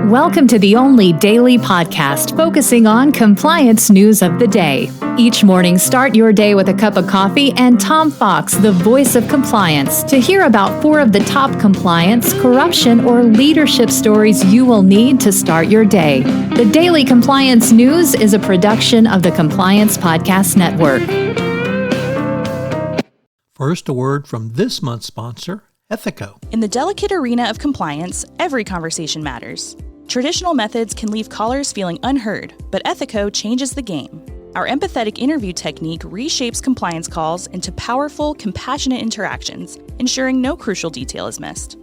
Welcome to the only daily podcast focusing on compliance news of the day. Each morning, start your day with a cup of coffee and Tom Fox, the voice of compliance, to hear about 4 of the top compliance, corruption, or leadership stories you will need to start your day. The Daily Compliance News is a production of the Compliance Podcast Network. First, a word from this month's sponsor, Ethico. In the delicate arena of compliance, every conversation matters. Traditional methods can leave callers feeling unheard, but Ethico changes the game. Our empathetic interview technique reshapes compliance calls into powerful, compassionate interactions, ensuring no crucial detail is missed.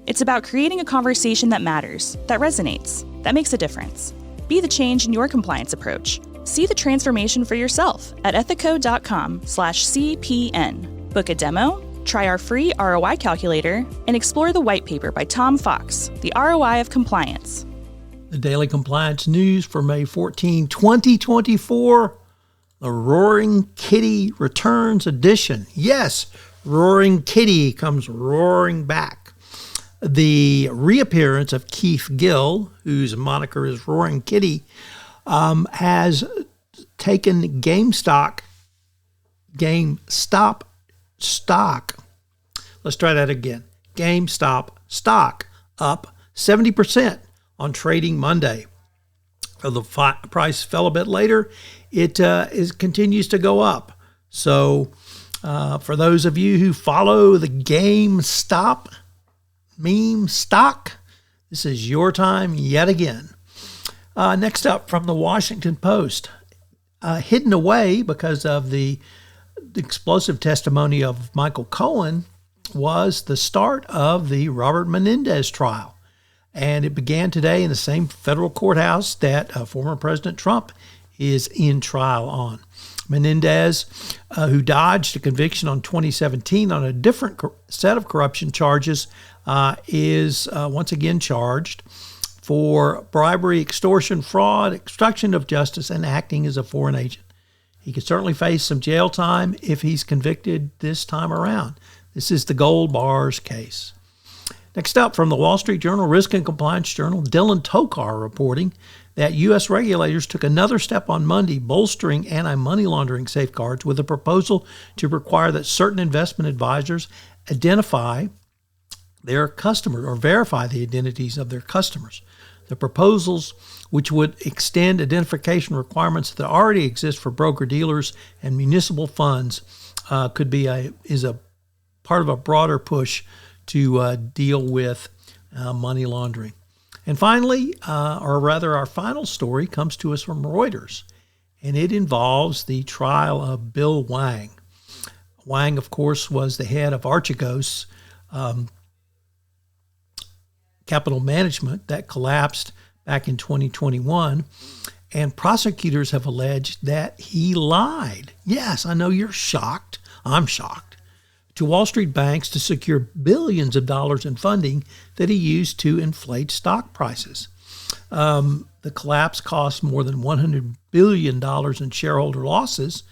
It's about creating a conversation that matters, that resonates, that makes a difference. Be the change in your compliance approach. See the transformation for yourself at ethico.com/CPN. Book a demo, try our free ROI calculator, and explore the white paper by Tom Fox, The ROI of Compliance. The Daily Compliance News for May 14, 2024, the Roaring Kitty Returns Edition. Yes, Roaring Kitty comes roaring back. The reappearance of Keith Gill, whose moniker is Roaring Kitty, has taken GameStop stock. Let's try that again. GameStop stock up 70% on trading Monday. The price fell a bit later. It continues to go up. So for those of you who follow the GameStop meme stock, this is your time yet again. Next up from the Washington Post, hidden away because of the explosive testimony of Michael Cohen was the start of the Robert Menendez trial. And it began today in the same federal courthouse that former President Trump is in trial on. Menendez, who dodged a conviction on 2017 on a different set of corruption charges, is once again charged for bribery, extortion, fraud, obstruction of justice, and acting as a foreign agent. He could certainly face some jail time if he's convicted this time around. This is the gold bars case. Next up, from the Wall Street Journal, Risk and Compliance Journal, Dylan Tokar reporting that U.S. regulators took another step on Monday, bolstering anti-money laundering safeguards with a proposal to require that certain investment advisors identify their customers or verify the identities of their customers. The proposals, which would extend identification requirements that already exist for broker-dealers and municipal funds, is a part of a broader push to deal with money laundering. And finally, our final story comes to us from Reuters, and it involves the trial of Bill Hwang. Hwang, of course, was the head of Archegos Capital Management that collapsed back in 2021, and prosecutors have alleged that he lied. Yes, I know you're shocked. I'm shocked. To Wall Street banks to secure billions of dollars in funding that he used to inflate stock prices. The collapse cost more than $100 billion in shareholder losses.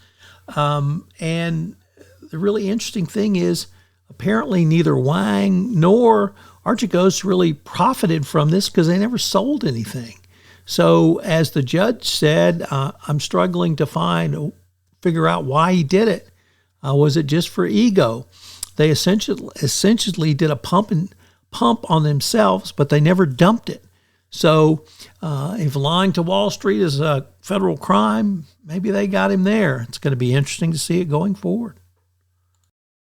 And the really interesting thing is apparently neither Hwang nor Archegos really profited from this because they never sold anything. So as the judge said, I'm struggling to figure out why he did it. Was it just for ego? They essentially did a pump on themselves, but they never dumped it. So if lying to Wall Street is a federal crime, maybe they got him there. It's going to be interesting to see it going forward.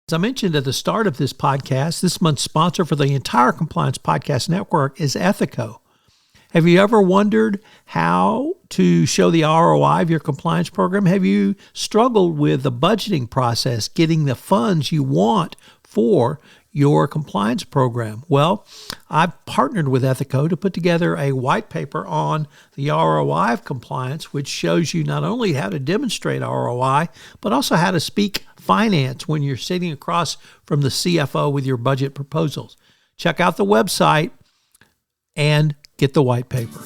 As I mentioned at the start of this podcast, this month's sponsor for the entire Compliance Podcast Network is Ethico. Have you ever wondered how to show the ROI of your compliance program? Have you struggled with the budgeting process, getting the funds you want for your compliance program? Well, I've partnered with Ethico to put together a white paper on the ROI of compliance, which shows you not only how to demonstrate ROI, but also how to speak finance when you're sitting across from the CFO with your budget proposals. Check out the website and get the white paper.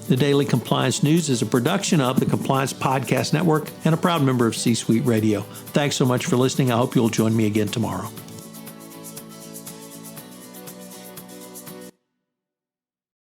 The Daily Compliance News is a production of the Compliance Podcast Network and a proud member of C-Suite Radio. Thanks so much for listening. I hope you'll join me again tomorrow.